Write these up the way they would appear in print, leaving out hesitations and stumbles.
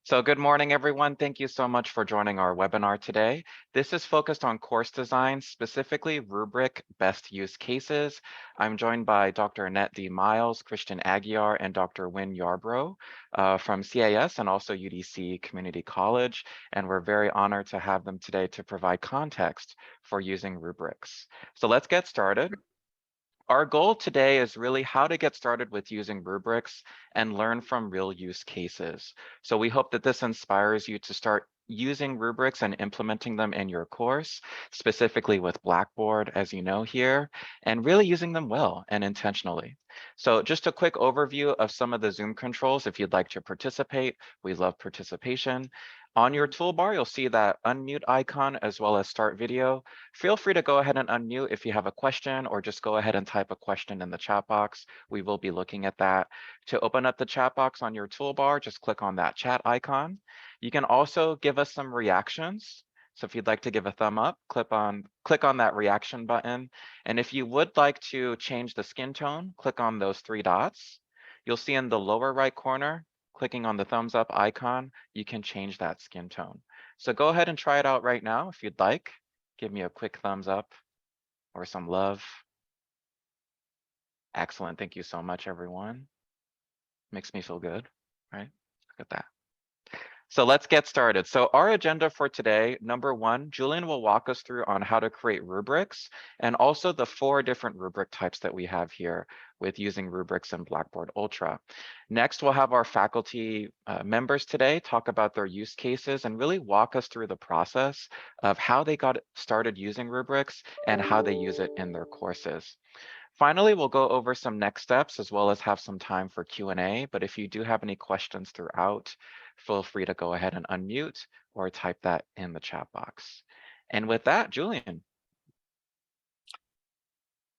So good morning, everyone. Thank you so much for joining our webinar today. This is focused on course design, specifically rubric best use cases. I'm joined by Dr. Annette D. Miles, Christian Aguiar, and Dr. Wynn Yarbrough from CAS and also UDC Community College. And we're very honored to have them today to provide context for using rubrics. So let's get started. Our goal today is really how to get started with using rubrics and learn from real use cases. So we hope that this inspires you to start using rubrics and implementing them in your course, specifically with Blackboard, as you know here, and really using them well and intentionally. So just a quick overview of some of the Zoom controls if you'd like to participate. We love participation. On your toolbar, you'll see that unmute icon as well as start video. Feel free to go ahead and unmute if you have a question, or just go ahead and type a question in the chat box. We will be looking at that. To open up the chat box on your toolbar, just click on that chat icon. You can also give us some reactions. So if you'd like to give a thumb up, click on that reaction button. And if you would like to change the skin tone, click on those three dots. You'll see in the lower right corner, clicking on the thumbs up icon, you can change that skin tone. So go ahead and try it out right now if you'd like. Give me a quick thumbs up or some love. Excellent. Thank you so much, everyone. Makes me feel good, right? Look at that. So let's get started. So our agenda for today, number one, Julian will walk us through on how to create rubrics and also the 4 different rubric types that we have here with using rubrics in Blackboard Ultra. Next, we'll have our faculty members today talk about their use cases and really walk us through the process of how they got started using rubrics and how they use it in their courses. Finally, we'll go over some next steps as well as have some time for Q&A. But if you do have any questions throughout, feel free to go ahead and unmute or type that in the chat box. And with that, Julian.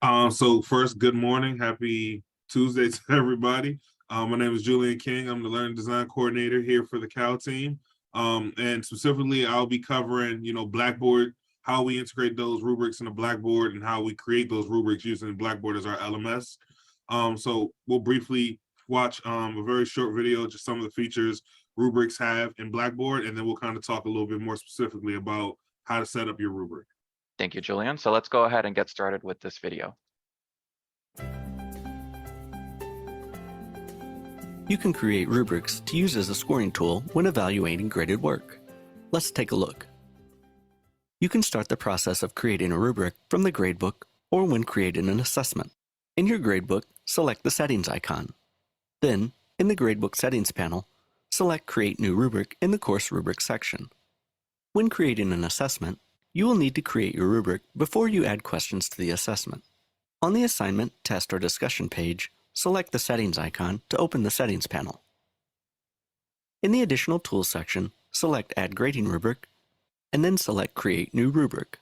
So first, good morning. Happy Tuesday to everybody. My name is Julian King. I'm the Learning Design Coordinator here for the C.A.L team. And specifically, I'll be covering, Blackboard, how we integrate those rubrics into Blackboard and how we create those rubrics using Blackboard as our LMS. So we'll briefly watch a very short video, just some of the features rubrics have in Blackboard, and then we'll kind of talk a little bit more specifically about how to set up your rubric. Thank you, Julian. So let's go ahead and get started with this video. You can create rubrics to use as a scoring tool when evaluating graded work. Let's take a look. You can start the process of creating a rubric from the gradebook or when creating an assessment. In your gradebook, select the settings icon. Then, in the gradebook settings panel, select Create New Rubric in the Course Rubric section. When creating an assessment, you will need to create your rubric before you add questions to the assessment. On the assignment, test, or discussion page, select the settings icon to open the settings panel. In the Additional Tools section, select Add Grading Rubric, and then select Create New Rubric.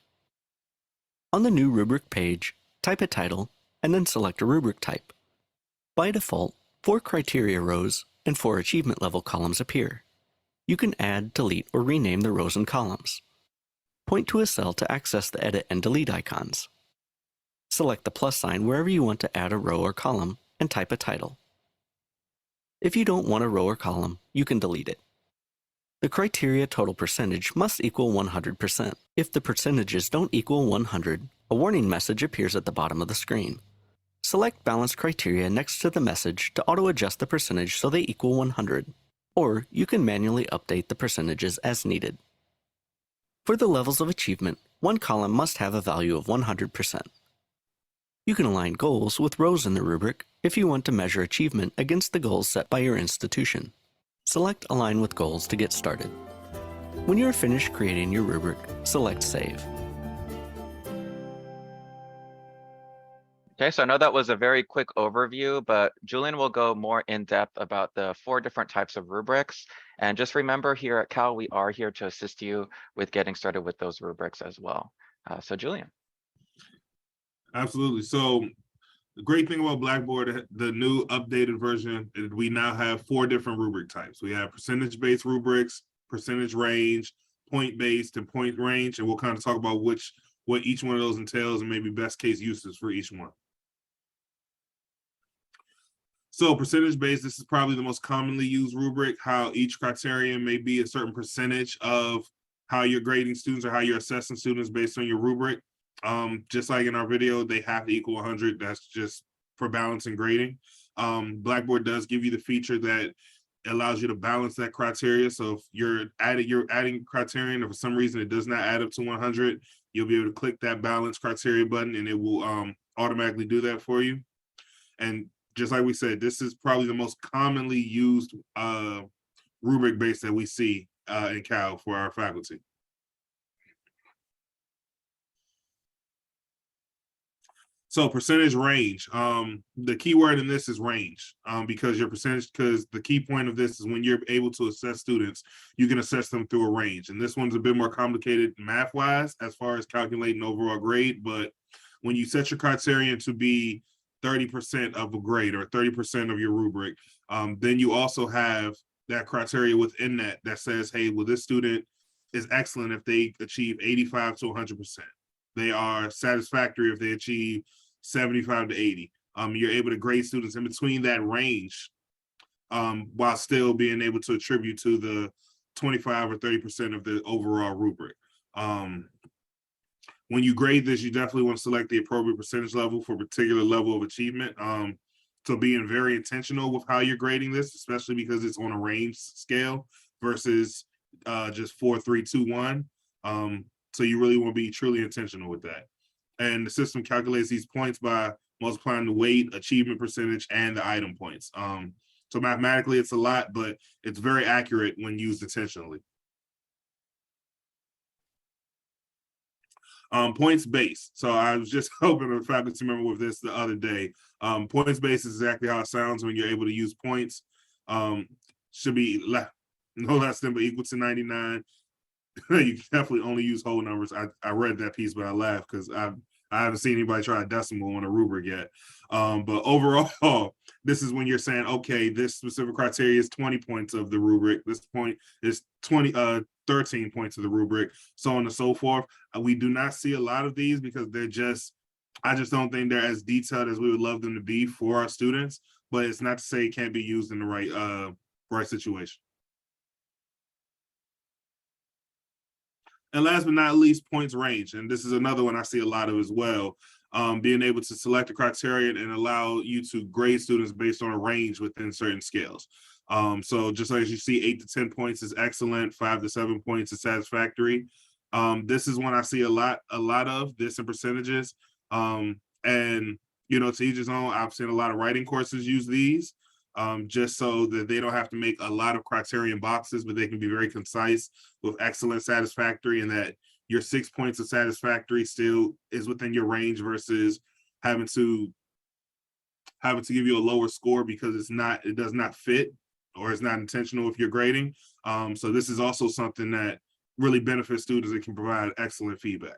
On the New Rubric page, type a title, and then select a rubric type. By default, 4 criteria rows and 4 achievement level columns appear. You can add, delete, or rename the rows and columns. Point to a cell to access the edit and delete icons. Select the plus sign wherever you want to add a row or column and type a title. If you don't want a row or column, you can delete it. The criteria total percentage must equal 100%. If the percentages don't equal 100, a warning message appears at the bottom of the screen. Select Balanced Criteria next to the message to auto-adjust the percentage so they equal 100, or you can manually update the percentages as needed. For the levels of achievement, one column must have a value of 100%. You can align goals with rows in the rubric if you want to measure achievement against the goals set by your institution. Select Align with Goals to get started. When you are finished creating your rubric, select Save. Okay, so I know that was a very quick overview, but Julian will go more in depth about the 4 different types of rubrics. And just remember, here at C.A.L, we are here to assist you with getting started with those rubrics as well. So Julian. Absolutely. So the great thing about Blackboard, the new updated version, is we now have 4 different rubric types. We have percentage-based rubrics, percentage range, point-based, and point range. And we'll kind of talk about what each one of those entails and maybe best case uses for each one. So percentage-based, this is probably the most commonly used rubric, how each criterion may be a certain percentage of how you're grading students or how you're assessing students based on your rubric. Just like in our video, they have to equal 100. That's just for balance and grading. Blackboard does give you the feature that allows you to balance that criteria. So if you're adding criterion, and for some reason it does not add up to 100, you'll be able to click that balance criteria button and it will automatically do that for you. And just like we said, this is probably the most commonly used rubric base that we see in C.A.L for our faculty. So percentage range. The key word in this is range, because the key point of this is when you're able to assess students, you can assess them through a range. And this one's a bit more complicated math-wise as far as calculating overall grade. But when you set your criterion to be 30% of a grade or 30% of your rubric, then you also have that criteria within that says, hey, well, this student is excellent if they achieve 85 to 100%. They are satisfactory if they achieve 75 to 80. You're able to grade students in between that range, while still being able to attribute to the 25 or 30% of the overall rubric. When you grade this, you definitely want to select the appropriate percentage level for a particular level of achievement. So being very intentional with how you're grading this, especially because it's on a range scale versus just 4, 3, 2, 1. So you really want to be truly intentional with that. And the system calculates these points by multiplying the weight, achievement percentage, and the item points. So mathematically, it's a lot, but it's very accurate when used intentionally. Points based. So I was just hoping a faculty member with this the other day. Points based is exactly how it sounds when you're able to use points. Should be no less than but equal to 99. You can definitely only use whole numbers. I read that piece, but I laughed because I haven't seen anybody try a decimal on a rubric yet. But overall, this is when you're saying, okay, this specific criteria is 20 points of the rubric. This point is 13 points of the rubric, so on and so forth. We do not see a lot of these because I just don't think they're as detailed as we would love them to be for our students, but it's not to say it can't be used in the right situation. And last but not least, points range. And this is another one I see a lot of as well. Being able to select a criterion and allow you to grade students based on a range within certain scales. So just like you see, 8 to 10 points is excellent, 5 to 7 points is satisfactory. This is one I see a lot of this in percentages. And to each his own. I've seen a lot of writing courses use these. Just so that they don't have to make a lot of criterion boxes, but they can be very concise with excellent, satisfactory, and that your 6 points of satisfactory still is within your range versus having to give you a lower score because it does not fit or it's not intentional if you're grading. So this is also something that really benefits students and can provide excellent feedback.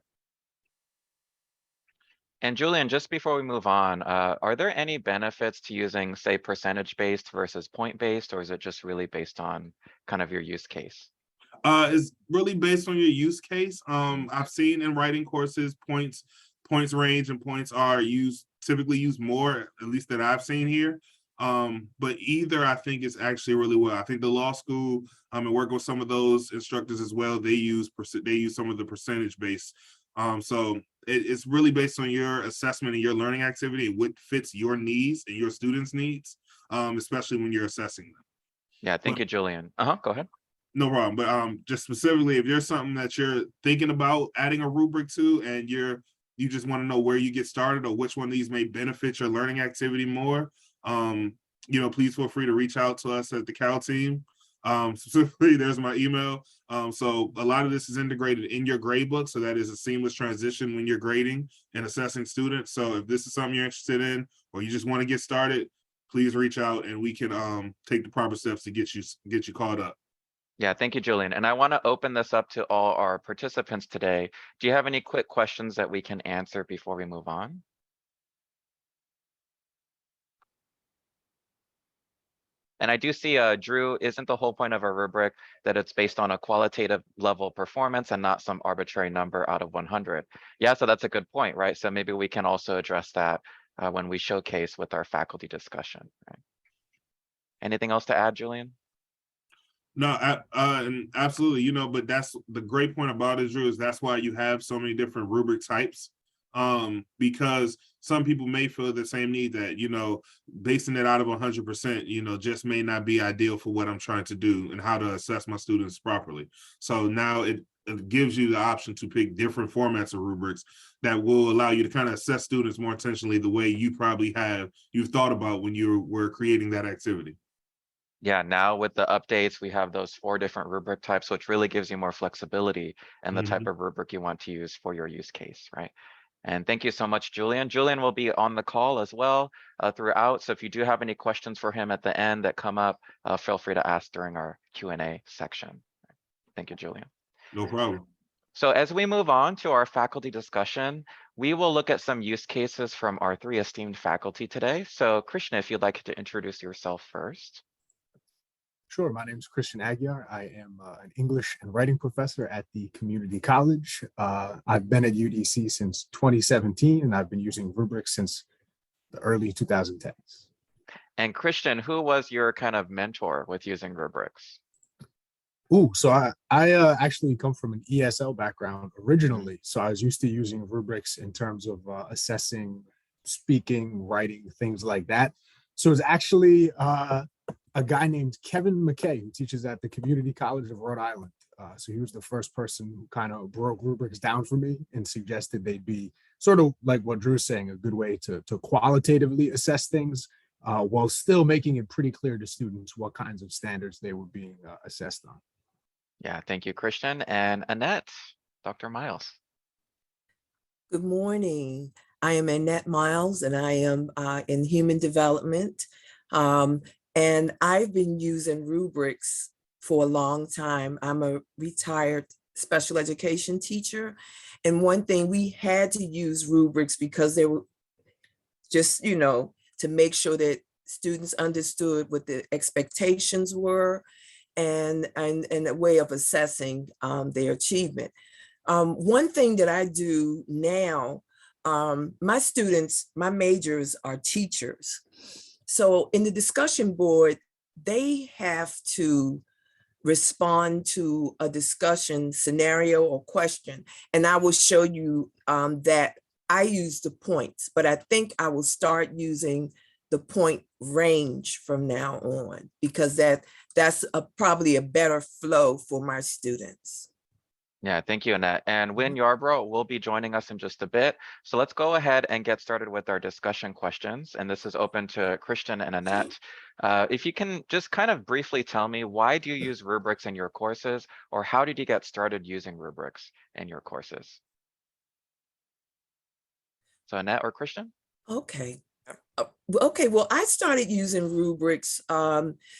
And Julian, just before we move on, are there any benefits to using, say, percentage-based versus point-based, or is it just really based on kind of your use case? It's really based on your use case. I've seen in writing courses, points range and points are typically used more, at least that I've seen here. But either I think is actually really well. I think the law school, and work with some of those instructors as well, they use some of the percentage-based. So it's really based on your assessment and your learning activity and what fits your needs and your students' needs, especially when you're assessing them. Yeah, thank you, Julian. Go ahead. No problem. But just specifically, if there's something that you're thinking about adding a rubric to and you just want to know where you get started or which one of these may benefit your learning activity more, please feel free to reach out to us at the C.A.L team. Specifically, there's my email. So a lot of this is integrated in your gradebook, so that is a seamless transition when you're grading and assessing students. So if this is something you're interested in or you just want to get started, please reach out and we can take the proper steps to get you caught up. Yeah, thank you, Julian. And I want to open this up to all our participants today. Do you have any quick questions that we can answer before we move on? And I do see, Drew, isn't the whole point of a rubric that it's based on a qualitative level performance and not some arbitrary number out of 100? Yeah, so that's a good point, right? So maybe we can also address that when we showcase with our faculty discussion, right? Anything else to add, Julian? No, and absolutely, but that's the great point about it, Drew, is that's why you have so many different rubric types. Because some people may feel the same need that, basing it out of 100%, just may not be ideal for what I'm trying to do and how to assess my students properly. So now it gives you the option to pick different formats of rubrics that will allow you to kind of assess students more intentionally the way you've thought about when you were creating that activity. Yeah, now with the updates, we have those 4 different rubric types, which really gives you more flexibility in the type of rubric you want to use for your use case, right? And thank you so much, Julian. Julian will be on the call as well throughout. So if you do have any questions for him at the end that come up, feel free to ask during our Q&A section. Thank you, Julian. No problem. So as we move on to our faculty discussion, we will look at some use cases from our 3 esteemed faculty today. So Krishna, if you'd like to introduce yourself first. Sure. My name is Christian Aguiar. I am an English and writing professor at the community college. I've been at UDC since 2017, and I've been using rubrics since the early 2010s. And Christian, who was your kind of mentor with using rubrics? So I actually come from an ESL background originally. So I was used to using rubrics in terms of assessing, speaking, writing, things like that. So it's actually a guy named Kevin McKay, who teaches at the Community College of Rhode Island. So he was the first person who kind of broke rubrics down for me and suggested they'd be sort of like what Drew's saying, a good way to qualitatively assess things while still making it pretty clear to students what kinds of standards they were being assessed on. Yeah, thank you, Christian. And Annette, Dr. Miles. Good morning. I am Annette Miles, and I am in human development. And I've been using rubrics for a long time. I'm a retired special education teacher. And one thing, we had to use rubrics because they were just, to make sure that students understood what the expectations were and a way of assessing their achievement. One thing that I do now, my students, my majors are teachers. So in the discussion board, they have to respond to a discussion scenario or question. And I will show you that I use the points, but I think I will start using the point range from now on, because that's probably a better flow for my students. Yeah, thank you, Annette. And Wynn Yarbrough will be joining us in just a bit. So let's go ahead and get started with our discussion questions. And this is open to Christian and Annette. If you can just kind of briefly tell me, why do you use rubrics in your courses, or how did you get started using rubrics in your courses? So Annette or Christian? Okay. Well, I started using rubrics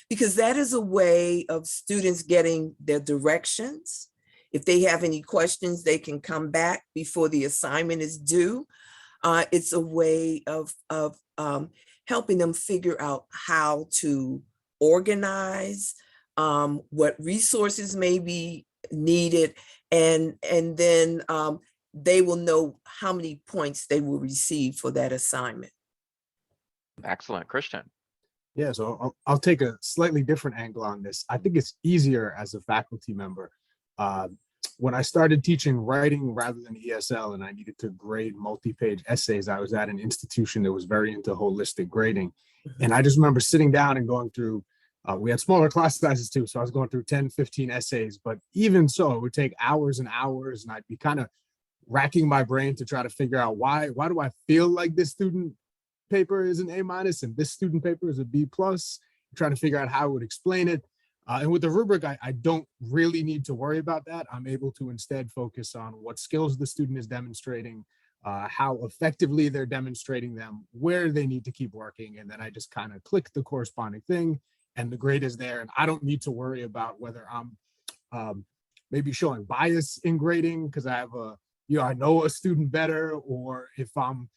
because that is a way of students getting their directions. If they have any questions, they can come back before the assignment is due. It's a way of helping them figure out how to organize, what resources may be needed, and then they will know how many points they will receive for that assignment. Excellent. Christian. Yeah, so I'll take a slightly different angle on this. I think it's easier as a faculty member. When I started teaching writing rather than ESL and I needed to grade multi-page essays, I was at an institution that was very into holistic grading. And I just remember sitting down and going through, we had smaller class sizes too, so I was going through 10, 15 essays, but even so, it would take hours and hours, and I'd be kind of racking my brain to try to figure out why do I feel like this student paper is an A- and this student paper is a B+, trying to figure out how I would explain it. And with the rubric, I don't really need to worry about that. I'm able to instead focus on what skills the student is demonstrating, how effectively they're demonstrating them, where they need to keep working. And then I just kind of click the corresponding thing and the grade is there. And I don't need to worry about whether I'm maybe showing bias in grading because I have I know a student better, or if I'm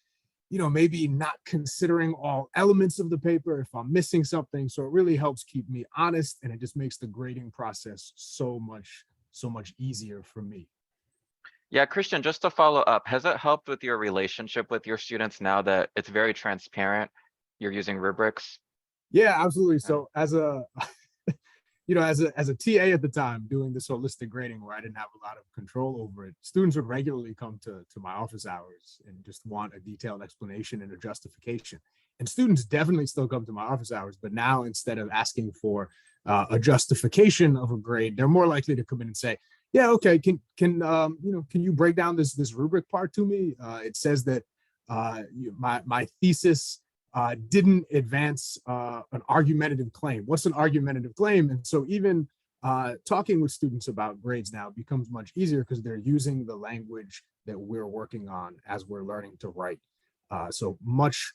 maybe not considering all elements of the paper, if I'm missing something. So it really helps keep me honest, and it just makes the grading process so much easier for me. Yeah, Christian, just to follow up, has it helped with your relationship with your students now that it's very transparent, you're using rubrics? Yeah, absolutely. So as a as a TA at the time doing this holistic grading where I didn't have a lot of control over it, students would regularly come to my office hours and just want a detailed explanation and a justification. And students definitely still come to my office hours, but now instead of asking for a justification of a grade, they're more likely to come in and say, "Yeah, okay, can you break down this rubric part to me? It says that my thesis didn't advance an argumentative claim. What's an argumentative claim?" And so even talking with students about grades now becomes much easier because they're using the language that we're working on as we're learning to write. So much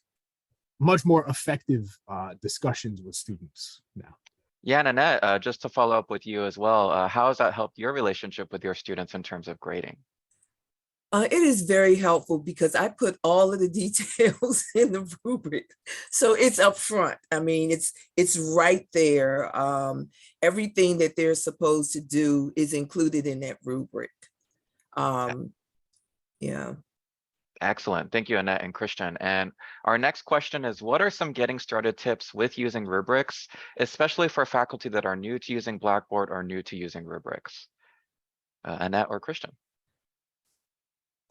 more effective discussions with students now. Yeah, and Annette, just to follow up with you as well, how has that helped your relationship with your students in terms of grading? It is very helpful because I put all of the details in the rubric. So it's up front. I mean, it's right there. Everything that they're supposed to do is included in that rubric. Yeah. Excellent. Thank you, Annette and Christian. And our next question is, what are some getting started tips with using rubrics, especially for faculty that are new to using Blackboard or new to using rubrics? Annette or Christian?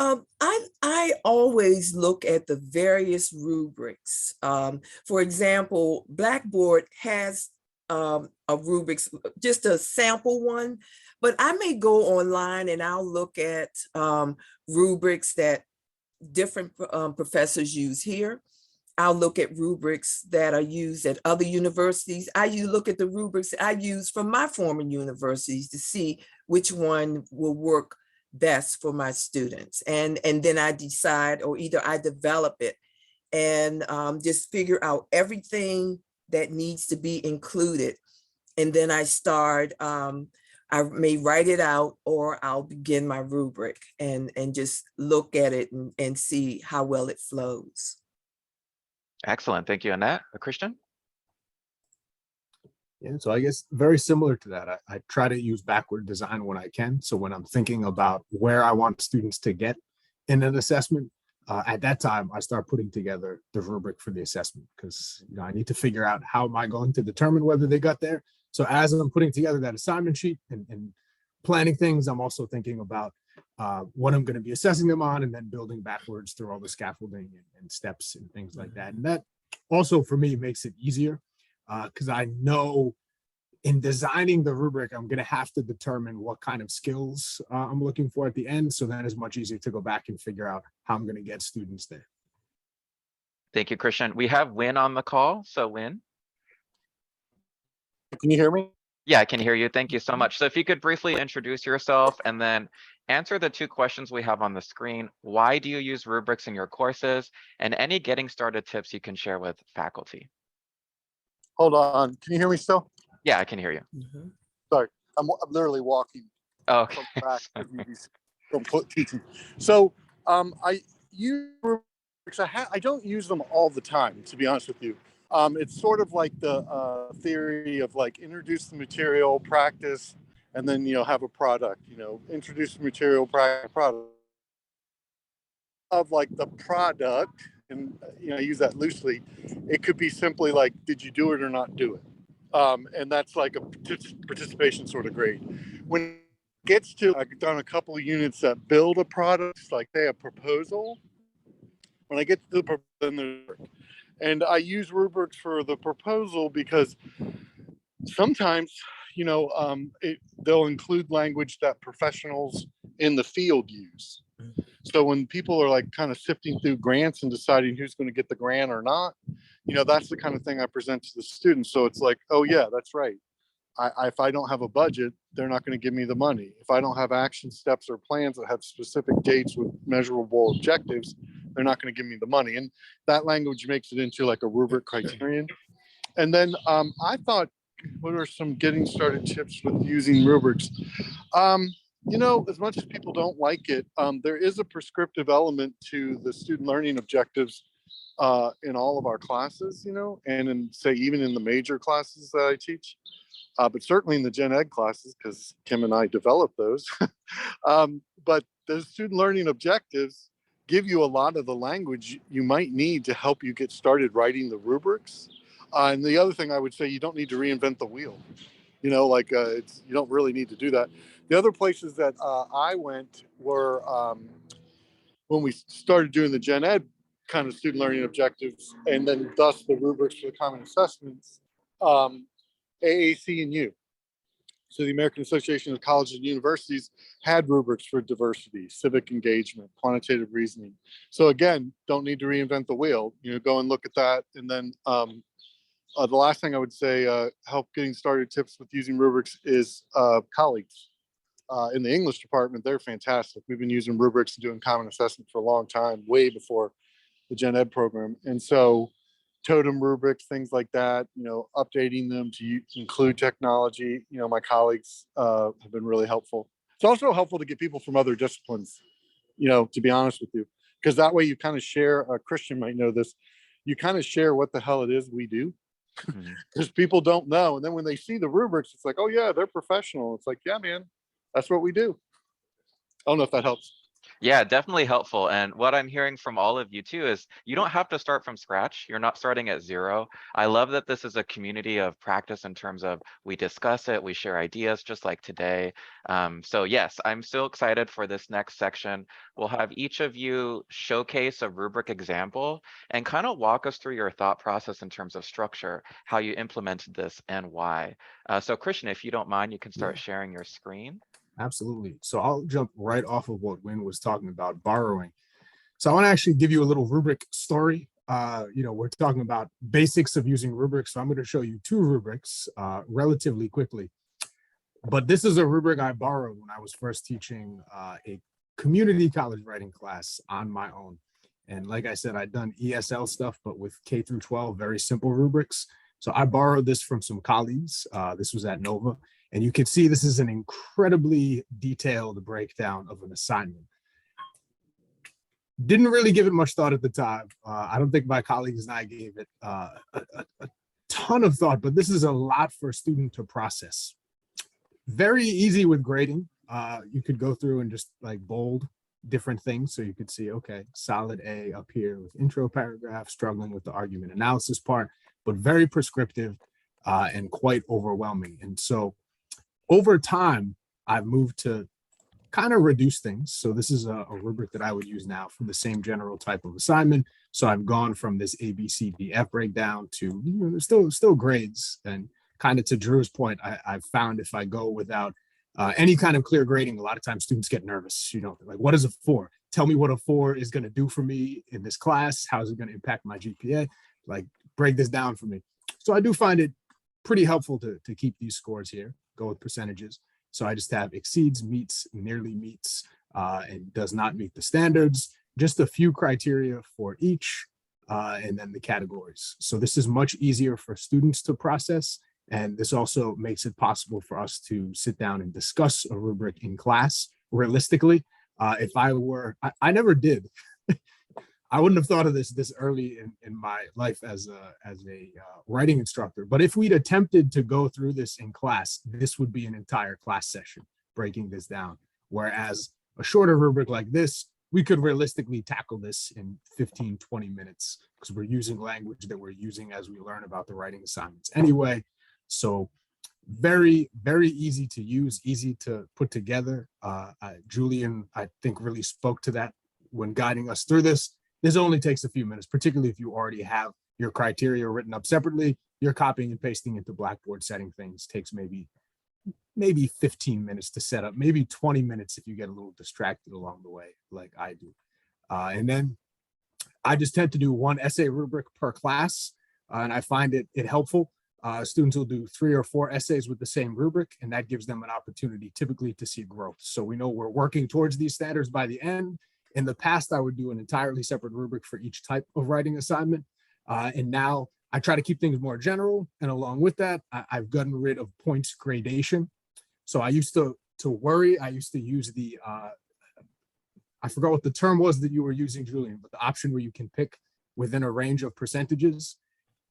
I always look at the various rubrics. For example, Blackboard has a rubrics, just a sample one, but I may go online and I'll look at rubrics that different professors use here. I'll look at rubrics that are used at other universities. Look at the rubrics I use from my former universities to see which one will work best for my students. And then I decide, or either I develop it and just figure out everything that needs to be included. And then I start, I may write it out, or I'll begin my rubric and just look at it and see how well it flows. Excellent. Thank you, Annette. Christian? Yeah, so I guess very similar to that. I try to use backward design when I can. So when I'm thinking about where I want students to get in an assessment, at that time, I start putting together the rubric for the assessment because I need to figure out how am I going to determine whether they got there. So as I'm putting together that assignment sheet and planning things, I'm also thinking about what I'm going to be assessing them on and then building backwards through all the scaffolding and steps and things like that. And that also for me makes it easier because I know in designing the rubric, I'm going to have to determine what kind of skills I'm looking for at the end. So then it's much easier to go back and figure out how I'm going to get students there. Thank you, Christian. We have Wynn on the call. So Wynn. Can you hear me? Yeah, I can hear you. Thank you so much. So if you could briefly introduce yourself and then answer the 2 questions we have on the screen. Why do you use rubrics in your courses? And any getting started tips you can share with faculty. Hold on. Can you hear me still? Yeah, I can hear you. Mm-hmm. Sorry, I'm literally walking Okay. from teaching. So I use rubrics. I don't use them all the time, to be honest with you. It's sort of like the theory of like introduce the material, practice, and then have a product. Introduce the material, practice, product. Of like the product, and I use that loosely. It could be simply like, did you do it or not do it? And that's like a participation sort of grade. When it gets to, I've done a couple of units that build a product, like say a proposal. When I get to the proposal, and I use rubrics for the proposal because sometimes, they'll include language that professionals in the field use. So when people are like kind of sifting through grants and deciding who's going to get the grant or not, that's the kind of thing I present to the students. So it's like, oh yeah, that's right. If I don't have a budget, they're not going to give me the money. If I don't have action steps or plans that have specific dates with measurable objectives, they're not going to give me the money. And that language makes it into like a rubric criterion. And then I thought, what are some getting started tips with using rubrics? As much as people don't like it, there is a prescriptive element to the student learning objectives in all of our classes, and even in the major classes that I teach, but certainly in the Gen Ed classes, because Kim and I developed those. But the student learning objectives give you a lot of the language you might need to help you get started writing the rubrics. And the other thing I would say, you don't need to reinvent the wheel. You know, like you don't really need to do that. The other places that I went were when we started doing the Gen Ed kind of student learning objectives, and then thus the rubrics for the common assessments, AAC and U. So the American Association of Colleges and Universities had rubrics for diversity, civic engagement, quantitative reasoning. So again, don't need to reinvent the wheel. You know, go and look at that. And then the last thing I would say, help getting started tips with using rubrics is colleagues. In the English department, they're fantastic. We've been using rubrics and doing common assessment for a long time, way before the Gen Ed program. And so totem rubrics, things like that, you know, updating them to include technology, you know, my colleagues have been really helpful. It's also helpful to get people from other disciplines, you know, to be honest with you, because that way you kind of share, Christian might know this, you kind of share what the hell it is we do, because people don't know. And then when they see the rubrics, it's like, oh yeah, they're professional. It's like, yeah, man, that's what we do. I don't know if that helps. Yeah, definitely helpful. And what I'm hearing from all of you too is you don't have to start from scratch. You're not starting at zero. I love that this is a community of practice in terms of we discuss it, we share ideas just like today. So yes, I'm so excited for this next section. We'll have each of you showcase a rubric example and kind of walk us through your thought process in terms of structure, how you implemented this and why. So Christian, if you don't mind, you can start sharing your screen. Absolutely. So I'll jump right off of what Wynn was talking about, borrowing. So I want to actually give you a little rubric story. You know, we're talking about basics of using rubrics. So I'm going to show you two rubrics relatively quickly. But this is a rubric I borrowed when I was first teaching a community college writing class on my own. And like I said, I'd done ESL stuff, but with K through 12, very simple rubrics. So I borrowed this from some colleagues. This was at Nova. And you can see this is an incredibly detailed breakdown of an assignment. Didn't really give it much thought at the time. I don't think my colleagues and I gave it a ton of thought, but this is a lot for a student to process. Very easy with grading. You could go through and just like bold different things. So you could see, okay, solid A up here with intro paragraph, struggling with the argument analysis part, but very prescriptive and quite overwhelming. And so over time, I've moved to kind of reduce things. So this is a rubric that I would use now for the same general type of assignment. So I've gone from this A, B, C, D, F breakdown to, you know, still grades. And kind of to Drew's point, I've found if I go without any kind of clear grading, a lot of times students get nervous. You know, like, what is a 4? Tell me what a 4 is going to do for me in this class. How is it going to impact my GPA? Like, break this down for me. So I do find it pretty helpful to keep these scores here, go with percentages. So I just have exceeds, meets, nearly meets, and does not meet the standards. Just a few criteria for each, and then the categories. So this is much easier for students to process. And this also makes it possible for us to sit down and discuss a rubric in class realistically. If I were, I never did. I wouldn't have thought of this early in my life as a writing instructor. But if we'd attempted to go through this in class, this would be an entire class session breaking this down. Whereas a shorter rubric like this, we could realistically tackle this in 15, 20 minutes because we're using language that we're using as we learn about the writing assignments anyway. So very, very easy to use, easy to put together. Julian, I think, really spoke to that when guiding us through this. This only takes a few minutes, particularly if you already have your criteria written up separately. You're copying and pasting into Blackboard, setting things takes maybe 15 minutes to set up, maybe 20 minutes if you get a little distracted along the way, like I do. And then I just tend to do one essay rubric per class, and I find it helpful. Students will do 3 or 4 essays with the same rubric, and that gives them an opportunity typically to see growth. So we know we're working towards these standards by the end. In the past, I would do an entirely separate rubric for each type of writing assignment. And now I try to keep things more general. And along with that, I've gotten rid of points gradation. So I used to worry. I used to use the, I forgot what the term was that you were using, Julian, but the option where you can pick within a range of percentages.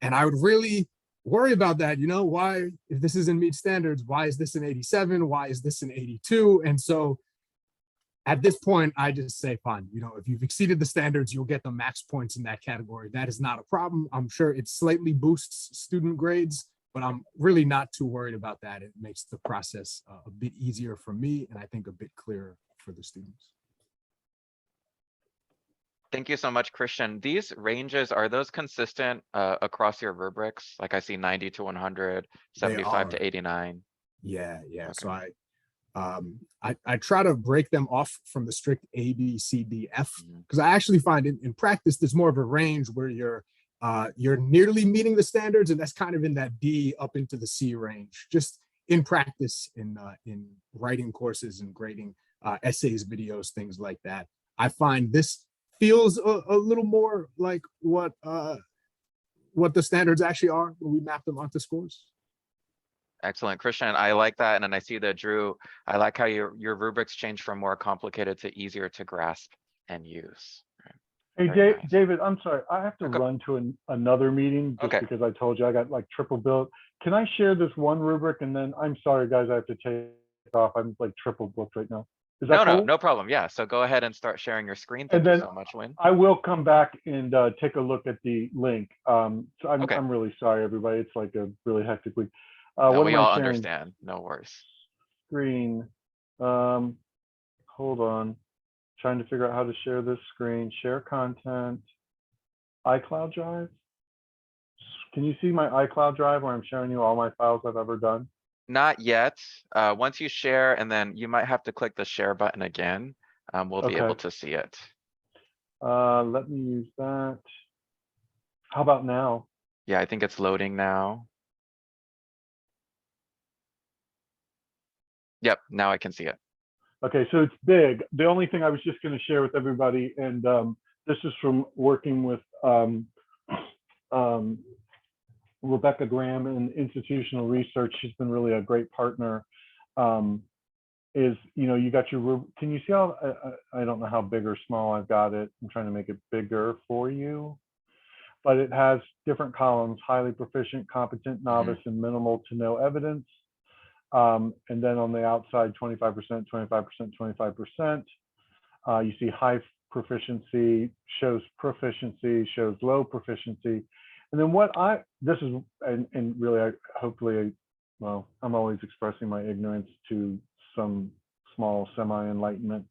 And I would really worry about that. You know, why, if this isn't meet standards, why is this an 87? Why is this an 82? And so at this point, I just say, fine, if you've exceeded the standards, you'll get the max points in that category. That is not a problem. I'm sure it slightly boosts student grades, but I'm really not too worried about that. It makes the process a bit easier for me, and I think a bit clearer for the students. Thank you so much, Christian. These ranges, are those consistent across your rubrics? Like I see 90 to 100, 75 to 89. Yeah. Okay. So I try to break them off from the strict A, B, C, D, F, because I actually find in practice there's more of a range where you're nearly meeting the standards, and that's kind of in that D up into the C range. Just in practice, in writing courses and grading essays, videos, things like that, I find this feels a little more like what the standards actually are when we map them onto scores. Excellent, Christian. I like that. And then I see that Drew, I like how your rubrics change from more complicated to easier to grasp and use. Hey, Very nice. David, I'm sorry. I have to Okay. run to another meeting just Okay. because I told you I got like triple billed. Can I share this one rubric? And then I'm sorry, guys, I have to take off. I'm like triple booked right now. Is that cool? No problem. Yeah. So go ahead and start sharing your screen. Thank And you then so much, Wynn. I will come back and take a look at the link. So Okay. I'm really sorry, everybody. It's like a really hectic week. No, What we am I all sharing? understand. No worries. Screen. Hold on. Trying to figure out how to share this screen. Share content. iCloud Drive. Can you see my iCloud Drive where I'm showing you all my files I've ever done? Not yet. Once you share, and then you might have to click the share button again. We'll be able Okay. to see it. Let me use that. How about now? Yeah, I think it's loading now. Yep, now I can see it. Okay, so it's big. The only thing I was just going to share with everybody, and this is from working with Rebecca Graham in institutional research. She's been really a great partner. Is, you got your, can you see how, I don't know how big or small I've got it. I'm trying to make it bigger for you. But it has different columns: highly proficient, competent, novice, and minimal to no evidence. And then on the outside, 25%, 25%, 25%. You see high proficiency shows proficiency, shows low proficiency. And then this is, and really, hopefully, well, I'm always expressing my ignorance to some small semi-enlightenment.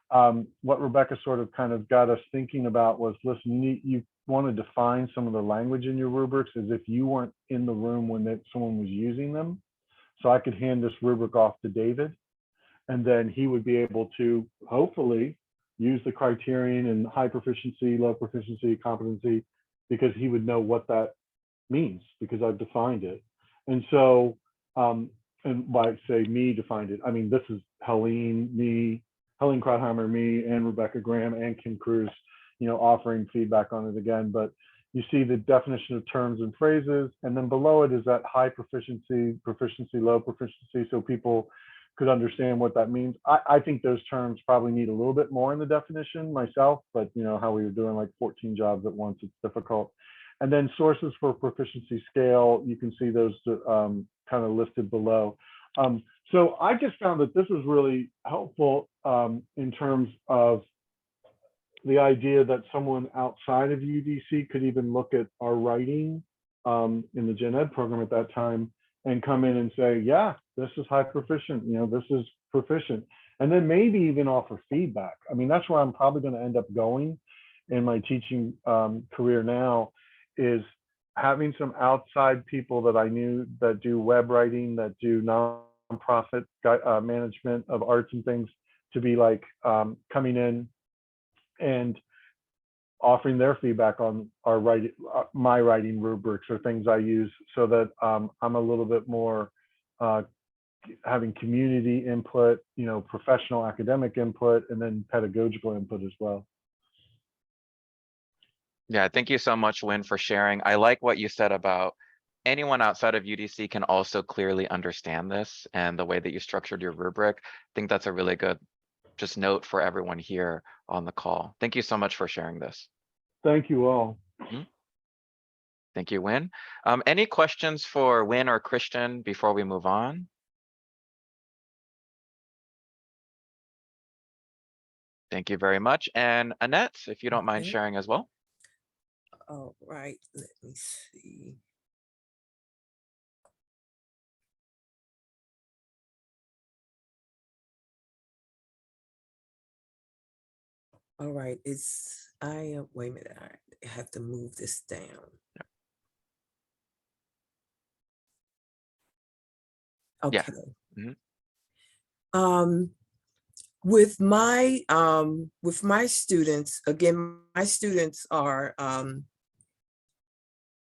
What Rebecca sort of kind of got us thinking about was, listen, you want to define some of the language in your rubrics as if you weren't in the room when someone was using them. So I could hand this rubric off to David, and then he would be able to hopefully use the criterion in high proficiency, low proficiency, competency, because he would know what that means because I've defined it. And so, and by say me defined it, I mean, this is Helene Krautheimer, me, and Rebecca Graham and Kim Cruz, offering feedback on it again. But you see the definition of terms and phrases, and then below it is that high proficiency, proficiency, low proficiency, so people could understand what that means. I think those terms probably need a little bit more in the definition myself, but how we were doing like 14 jobs at once, it's difficult. And then sources for proficiency scale, you can see those kind of listed below. So I just found that this is really helpful in terms of the idea that someone outside of UDC could even look at our writing in the Gen Ed program at that time and come in and say, yeah, this is high proficient, this is proficient. And then maybe even offer feedback. I mean, that's where I'm probably going to end up going in my teaching career now, is having some outside people that I knew that do web writing, that do nonprofit management of arts and things, to be like coming in and offering their feedback on our writing, my writing rubrics or things I use, so that I'm a little bit more having community input, professional academic input, and then pedagogical input as well. Yeah, thank you so much, Wynn, for sharing. I like what you said about anyone outside of UDC can also clearly understand this, and the way that you structured your rubric. I think that's a really good just note for everyone here on the call. Thank you so much for sharing this. Thank you all. Thank you, Wynn. Any questions for Wynn or Christian before we move on? Thank you very much. And Annette, if you don't mind Okay. sharing as well. All right, let me see. All right, wait a minute, I have to move this down. Yeah. Okay. Mhm. With my students, again, my students are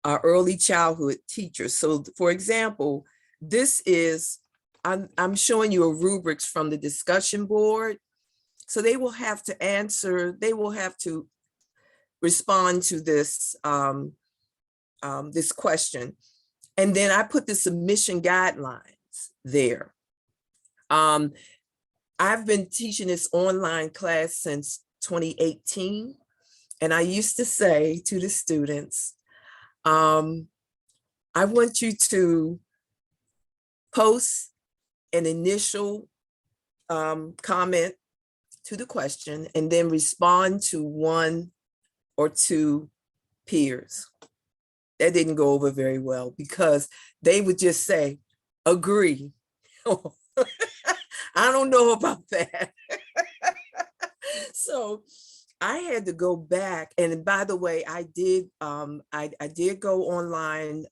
early childhood teachers. So for example, this is, I'm showing you a rubrics from the discussion board. So they will have to answer, they will have to respond to this, this question. And then I put the submission guidelines there. I've been teaching this online class since 2018. And I used to say to the students, I want you to post an initial comment to the question and then respond to one or two peers. That didn't go over very well because they would just say, agree. I don't know about that. So I had to go back. And by the way, I did go online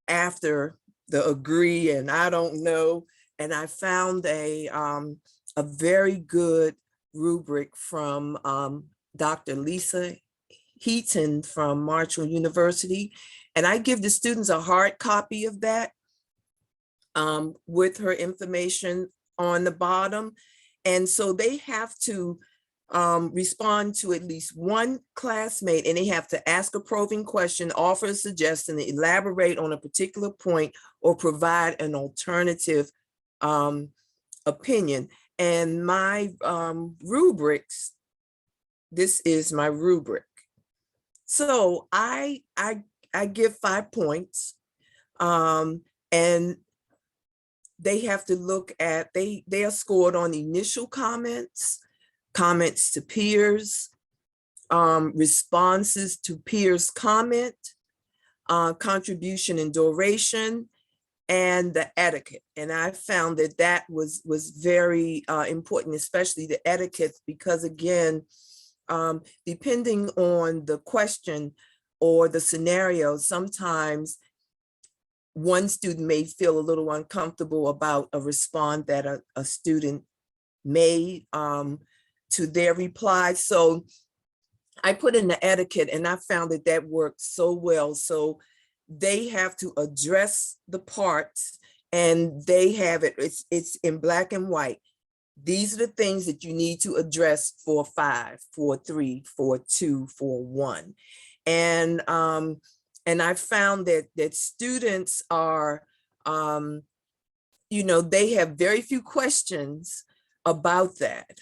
after the agree and I don't know. And I found a very good rubric from Dr. Lisa Heaton from Marshall University. And I give the students a hard copy of that with her information on the bottom. And so they have to respond to at least one classmate, and they have to ask a probing question, offer a suggestion, elaborate on a particular point, or provide an alternative opinion. And my rubrics, this is my rubric. So I give 5 points, and they have to look at, they are scored on initial comments, comments to peers, responses to peers' comment, contribution and duration, and the etiquette. And I found that that was very important, especially the etiquette, because again, depending on the question or the scenario, sometimes one student may feel a little uncomfortable about a response that a student made to their reply. So I put in the etiquette and I found that that worked so well. So they have to address the parts and they have it, it's in black and white. These are the things that you need to address for 5, for 3, for 2, for 1. And I found that students are, you know, they have very few questions about that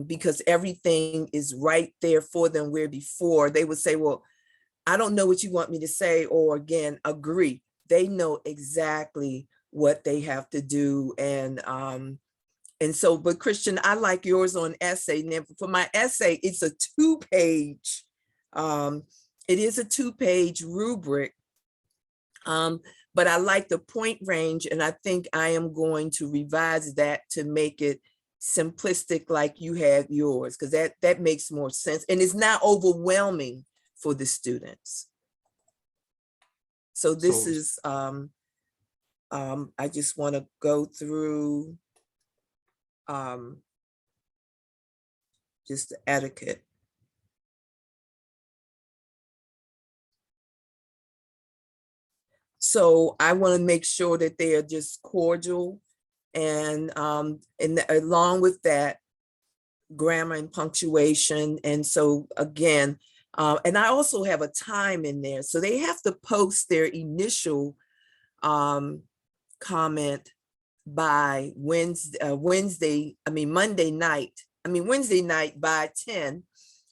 because everything is right there for them, where before they would say, well, I don't know what you want me to say, or again, agree. They know exactly what they have to do. And so, but Christian, I like yours on essay. Now for my essay, it's a 2-page, it is a 2-page rubric, but I like the point range, and I think I am going to revise that to make it simplistic like you have yours, because that makes more sense and it's not overwhelming for the students. So this is, I just want to go through just the etiquette. So I want to make sure that they are just cordial, and along with that, grammar and punctuation. And so again, and I also have a time in there. So they have to post their initial comment by Wednesday night by 10.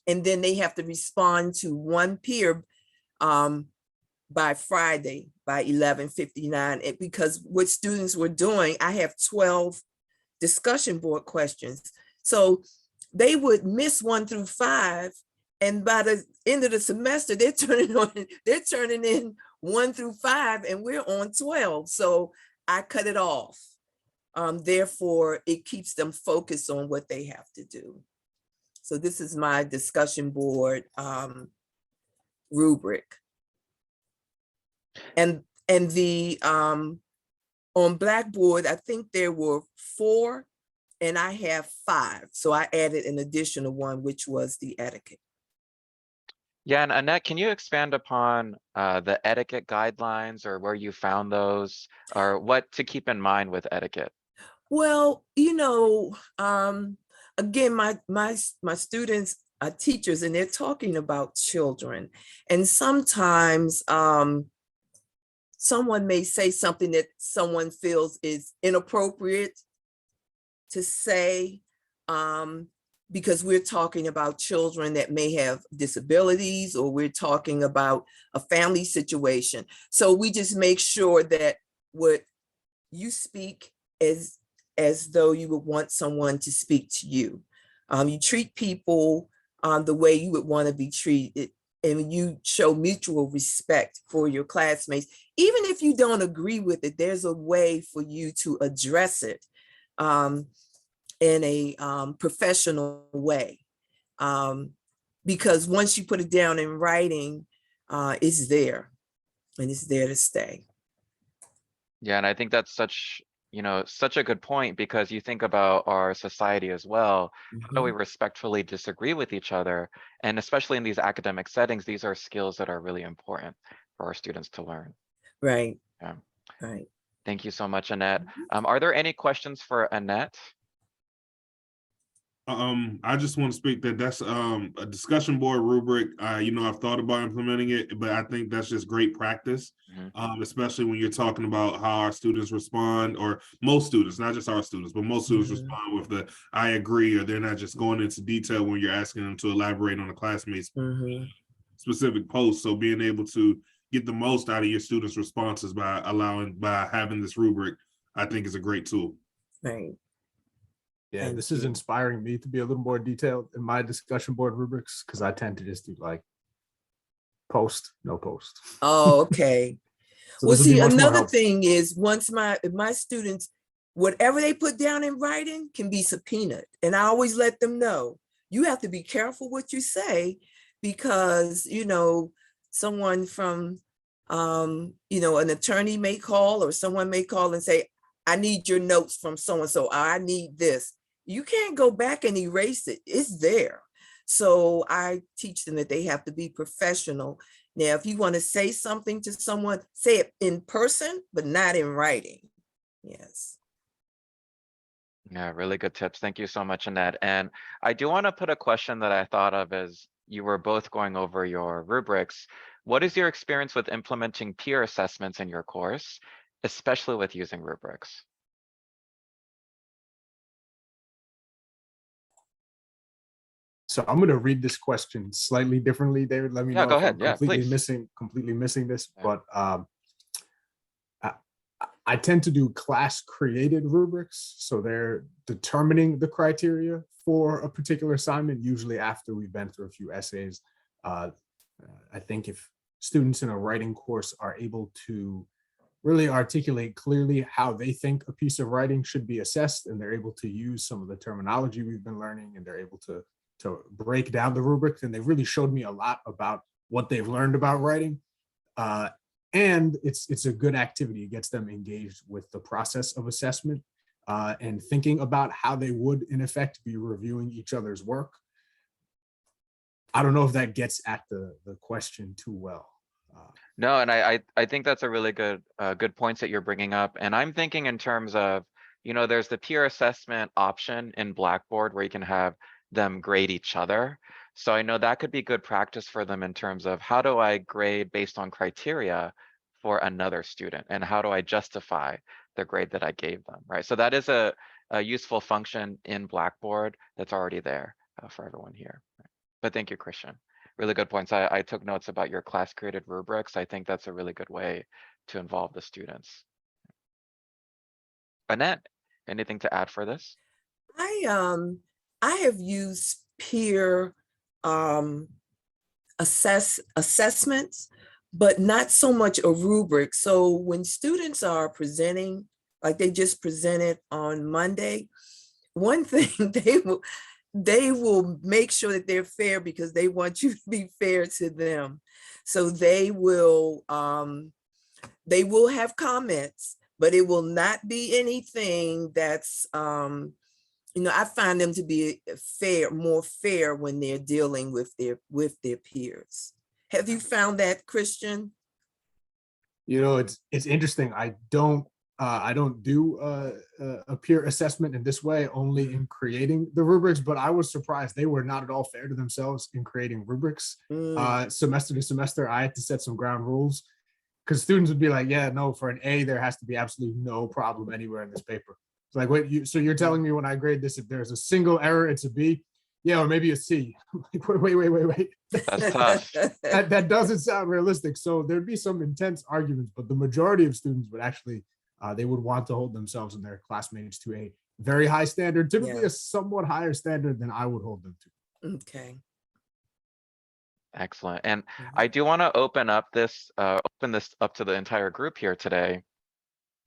And then they have to respond to one peer by Friday by 11:59. Because what students were doing, I have 12 discussion board questions. So they would miss 1 through 5, and by the end of the semester, they're turning in 1 through 5, and we're on 12. So I cut it off. Therefore, it keeps them focused on what they have to do. So this is my discussion board rubric. And the on Blackboard, I think there were 4, and I have 5. So I added an additional one, which was the etiquette. Yeah, and Annette, can you expand upon the etiquette guidelines, or where you found those, or what to keep in mind with etiquette? Well, you know, again, my students are teachers, and they're talking about children, and sometimes someone may say something that someone feels is inappropriate to say, because we're talking about children that may have disabilities, or we're talking about a family situation. So we just make sure that what you speak is as though you would want someone to speak to you. You treat people the way you would want to be treated, and you show mutual respect for your classmates. Even if you don't agree with it, there's a way for you to address it in a professional way. Because once you put it down in writing, it's there, and it's there to stay. Yeah, and I think that's such a good point, because you think about our society as well. How do we respectfully disagree with each other? And especially in these academic settings, these are skills that are really important for our students to learn. Right. Yeah. Right. Thank you so much, Annette. Are there any questions for Annette? I just want to speak that's a discussion board rubric. I've thought about implementing it, but I think that's just great practice, especially when you're talking about how our students respond, or most students, not just our students, but most students respond with the "I agree," or they're not just going into detail when you're asking them to elaborate on a classmate's specific post. So being able to get the most out of your students' responses by having this rubric, I think is a great tool. Right. Yeah, this is inspiring me to be a little more detailed in my discussion board rubrics, because I tend to just do like post, no post. Oh, okay. So well, see, another thing is, once my students, whatever they put down in writing can be subpoenaed. And I always let them know, you have to be careful what you say, because, someone from, an attorney may call, or someone may call and say, I need your notes from so-and-so, I need this. You can't go back and erase it. It's there. So I teach them that they have to be professional. Now, if you want to say something to someone, say it in person, but not in writing. Yes. Yeah, really good tips. Thank you so much, Annette. And I do want to put a question that I thought of as you were both going over your rubrics. What is your experience with implementing peer assessments in your course, especially with using rubrics? So I'm going to read this question slightly differently, David. Let me know go if ahead. I'm Yeah, completely please. missing this. Yeah. But I tend to do class created rubrics. So they're determining the criteria for a particular assignment, usually after we've been through a few essays. I think if students in a writing course are able to really articulate clearly how they think a piece of writing should be assessed, and they're able to use some of the terminology we've been learning, and they're able to break down the rubric, and they've really showed me a lot about what they've learned about writing. And it's a good activity. It gets them engaged with the process of assessment and thinking about how they would, in effect, be reviewing each other's work. I don't know if that gets at the question too well. No, and I think that's a really good points that you're bringing up. And I'm thinking in terms of, there's the peer assessment option in Blackboard where you can have them grade each other. So I know that could be good practice for them in terms of, how do I grade based on criteria for another student, and how do I justify the grade that I gave them, right? So that is a useful function in Blackboard that's already there for everyone here. But thank you, Christian. Really good points. I took notes about your class created rubrics. I think that's a really good way to involve the students. Annette, anything to add for this? I I have used peer assessments, but not so much a rubric. So when students are presenting, like they just presented on Monday, one thing they will make sure that they're fair because they want you to be fair to them. So they will have comments, but it will not be anything that's I find them to be more fair when they're dealing with their peers. Have you found that, Christian? It's interesting. I don't do a peer assessment in this way, only in creating the rubrics, but I was surprised they were not at all fair to themselves in creating rubrics. Semester to semester, I had to set some ground rules because students would be like, yeah, no, for an A, there has to be absolutely no problem anywhere in this paper. It's like, wait, so you're telling me when I grade this, if there's a single error, it's a B? Yeah, or maybe a C. Like, wait. That's tough. That doesn't sound realistic. So there'd be some intense arguments, but the majority of students would actually, they would want to hold themselves and their classmates to a very high standard, typically a somewhat higher standard than I would hold them to. Okay. Excellent. And I do want to open this up to the entire group here today.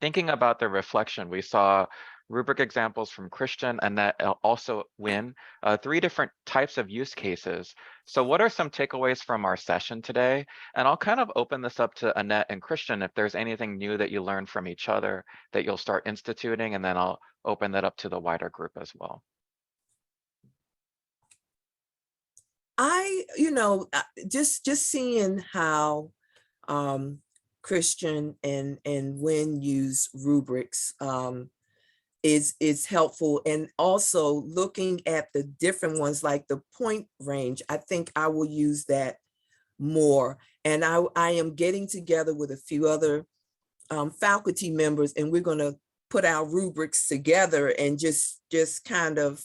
Thinking about the reflection, we saw rubric examples from Christian, Annette, also Wynn, 3 different types of use cases. So what are some takeaways from our session today? And I'll kind of open this up to Annette and Christian if there's anything new that you learned from each other that you'll start instituting, and then I'll open that up to the wider group as well. Just seeing how Christian and Wynn use rubrics is helpful, and also looking at the different ones like the point range. I think I will use that more, and I am getting together with a few other faculty members, and we're going to put our rubrics together and just kind of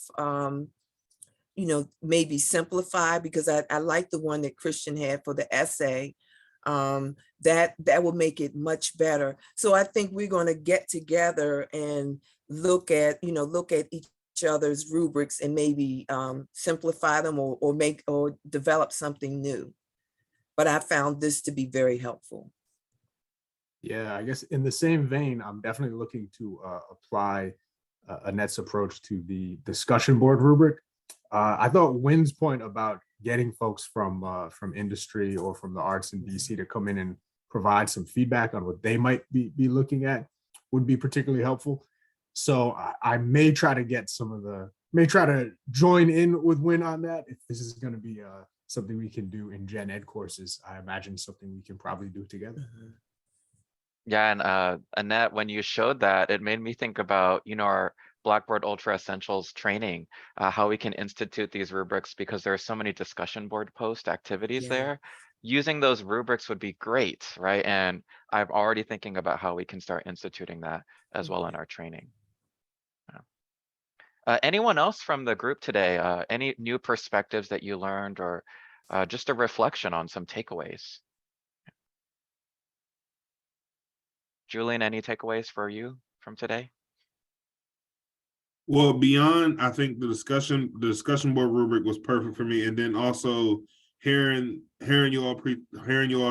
maybe simplify, because I like the one that Christian had for the essay. That will make it much better. So I think we're going to get together and look at each other's rubrics and maybe simplify them or develop something new. But I found this to be very helpful. Yeah, I guess in the same vein, I'm definitely looking to apply Annette's approach to the discussion board rubric. I thought Wynn's point about getting folks from industry or from the arts in DC to come in and provide some feedback on what they might be looking at would be particularly helpful. So I may try to join in with Wynn on that. If this is going to be something we can do in Gen Ed courses, I imagine something we can probably do together. Mm-hmm. Yeah, and Annette, when you showed that, it made me think about, our Blackboard Ultra Essentials training, how we can institute these rubrics, because there are so many discussion board post activities there. Using those rubrics would be great, right? And I'm already thinking about how we can start instituting that as well in our training. Anyone else from the group today? Any new perspectives that you learned, or just a reflection on some takeaways? Julian, any takeaways for you from today? Well, beyond, I think the discussion board rubric was perfect for me, and then also hearing you all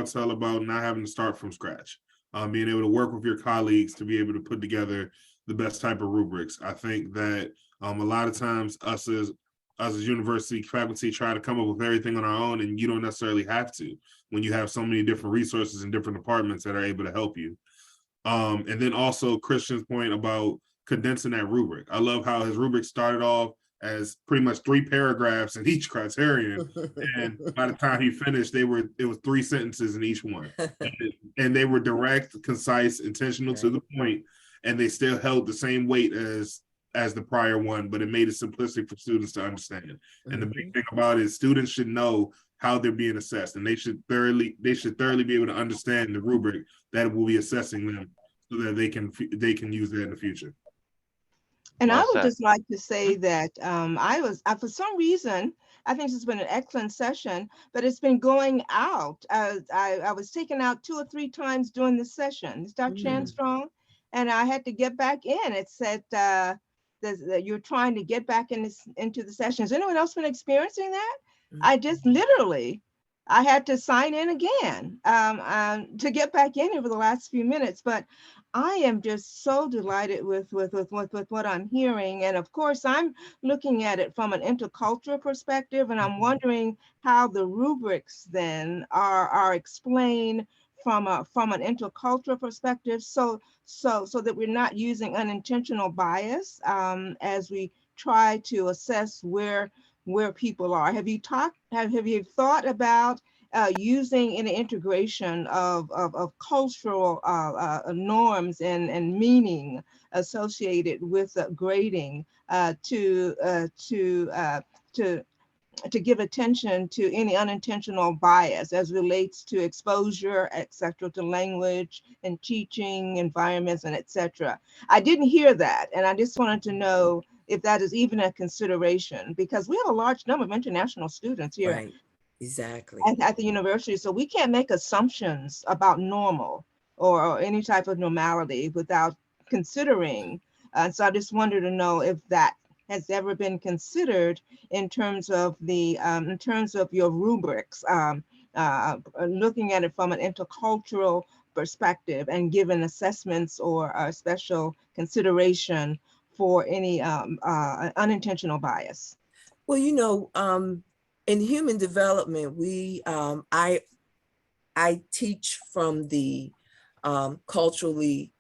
tell about not having to start from scratch, being able to work with your colleagues to be able to put together the best type of rubrics. I think that a lot of times us as university faculty try to come up with everything on our own, and you don't necessarily have to when you have so many different resources in different departments that are able to help you. And then also Christian's point about condensing that rubric. I love how his rubric started off as pretty much 3 paragraphs in each criterion, and by the time he finished, it was 3 sentences in each one, and they were direct, concise, intentional, to the point, and they still held the same weight as the prior one, but it made it simplistic for students to understand. And the big thing about it is students should know how they're being assessed, and they should thoroughly be able to understand the rubric that will be assessing them, so that they can use that in the future. And I would just like to say that for some reason, I think it's been an excellent session, but it's been going out. I was taken out 2 or 3 times during the session. It's Dr. Shan Strong, and I had to get back in. It said that you're trying to get back into the session. Has anyone else been experiencing that? Mm-hmm. I just literally, I had to sign in again to get back in over the last few minutes. But I am just so delighted with what I'm hearing. And of course, I'm looking at it from an intercultural perspective, and I'm wondering how the rubrics then are explained from an intercultural perspective, so that we're not using unintentional bias as we try to assess where people are. Have you thought about using an integration of cultural norms and meaning associated with grading to give attention to any unintentional bias as relates to exposure, etc., to language and teaching environments and etc. I didn't hear that, and I just wanted to know if that is even a consideration, because we have a large number of international students here. Right, exactly. At the university, so we can't make assumptions about normal or any type of normality without considering. So I just wanted to know if that has ever been considered in terms of your rubrics, looking at it from an intercultural perspective and given assessments or special consideration for any unintentional bias. Well, you know, in human development, I teach from the culturally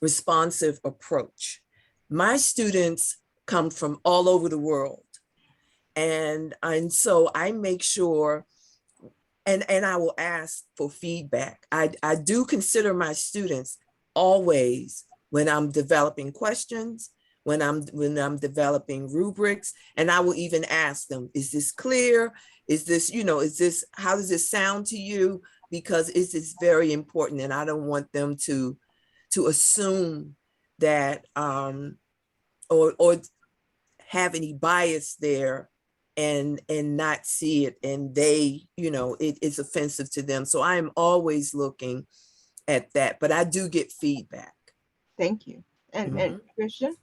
responsive approach. My students come from all over the world. And so I make sure, and I will ask for feedback. I do consider my students always when I'm developing questions, when I'm developing rubrics, and I will even ask them, is this clear? Is this, how does this sound to you? Because it is very important, and I don't want them to assume that or have any bias there and not see it, and they, it is offensive to them. So I am always looking at that, but I do get feedback. Thank you. And Christian?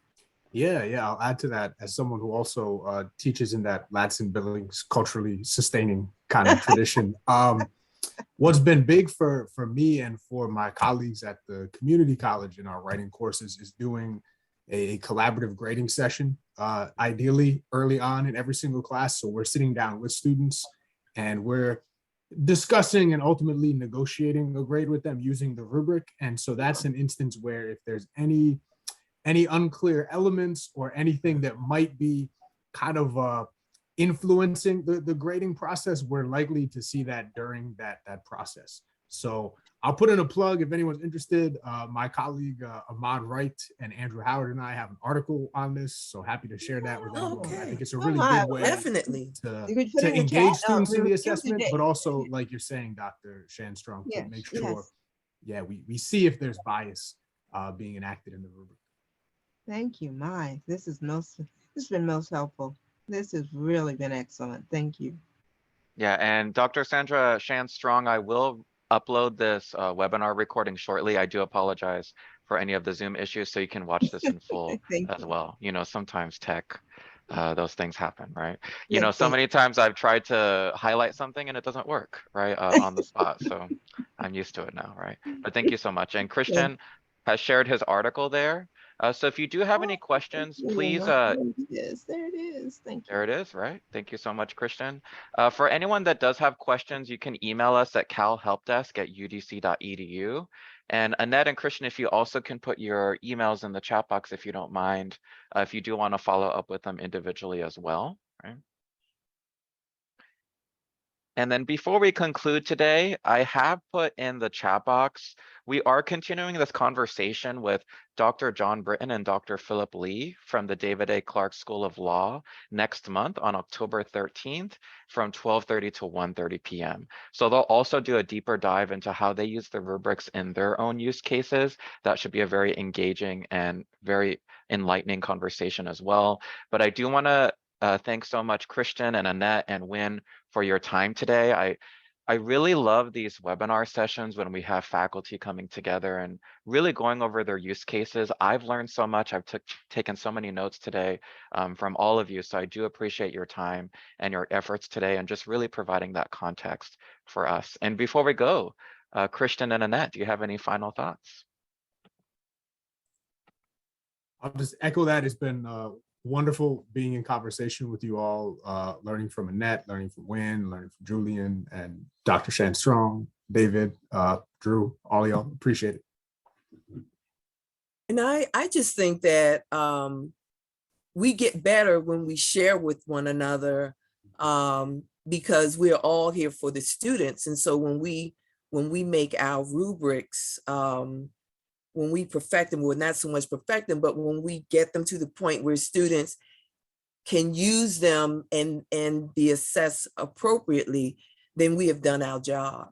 Yeah, I'll add to that as someone who also teaches in that Ladson Billings culturally sustaining kind of tradition. What's been big for me and for my colleagues at the community college in our writing courses is doing a collaborative grading session, ideally early on in every single class. So we're sitting down with students and we're discussing and ultimately negotiating a grade with them using the rubric. And so that's an instance where if there's any unclear elements or anything that might be kind of influencing the grading process, we're likely to see that during that process. So I'll put in a plug if anyone's interested. My colleague Ahmad Wright and Andrew Howard and I have an article on this, so happy to share that with anyone. Okay. I think it's a really good way definitely to engage students in the assessment, but also, like you're saying, Dr. Shanstrong, to make sure, we see if there's bias being enacted in the rubric. Thank you. This has been most helpful. This has really been excellent. Thank you. Yeah, and Dr. Sandra Shanstrong, I will upload this webinar recording shortly. I do apologize for any of the Zoom issues, so you can watch this in full as well. Sometimes tech, those things happen, right? So many times I've tried to highlight something and it doesn't work, right, on the spot. So I'm used to it now, right? But thank you so much. And Christian has shared his article there. So if you do have any questions, please. There it is. Thank you. There it is, right? Thank you so much, Christian. For anyone that does have questions, you can email us at calhelpdesk@udc.edu. And Annette and Christian, if you also can put your emails in the chat box, if you don't mind, if you do want to follow up with them individually as well, right? And then before we conclude today, I have put in the chat box, we are continuing this conversation with Dr. John Britton and Dr. Philip Lee from the David A. Clark School of Law next month on October 13th from 12:30 to 1:30 p.m. So they'll also do a deeper dive into how they use the rubrics in their own use cases. That should be a very engaging and very enlightening conversation as well. But I do want to thanks so much, Christian and Annette and Wynn, for your time today. I really love these webinar sessions when we have faculty coming together and really going over their use cases. I've learned so much. I've taken so many notes today from all of you. So I do appreciate your time and your efforts today and just really providing that context for us. And before we go, Christian and Annette, do you have any final thoughts? I'll just echo that. It's been wonderful being in conversation with you all, learning from Annette, learning from Wynn, learning from Julian and Dr. Shan Strong, David, Drew, all y'all. Appreciate it. And I just think that we get better when we share with one another, because we're all here for the students. And so when we make our rubrics, when we perfect them, well, not so much perfect them, but when we get them to the point where students can use them and be assessed appropriately, then we have done our job.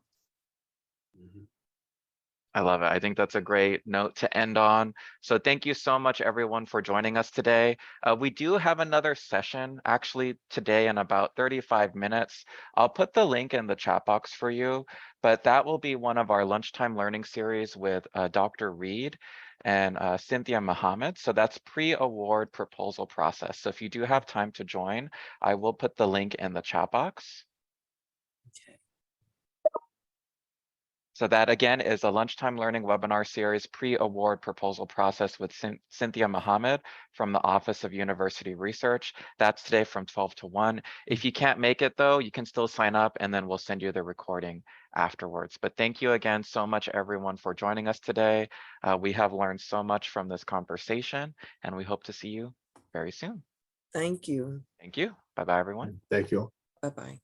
I love it. I think that's a great note to end on. So thank you so much, everyone, for joining us today. We do have another session actually today in about 35 minutes. I'll put the link in the chat box for you, but that will be one of our lunchtime learning series with Dr. Reed and Cynthia Muhammad. So that's pre-award proposal process. So if you do have time to join, I will put the link in the chat box. Okay. So that again is a lunchtime learning webinar series pre-award proposal process with Cynthia Muhammad from the Office of University Research. That's today from 12 to 1. If you can't make it though, you can still sign up and then we'll send you the recording afterwards. But thank you again so much everyone for joining us today. We have learned so much from this conversation and we hope to see you very soon. Thank you. Thank you. Bye-bye everyone. Thank you. Bye-bye.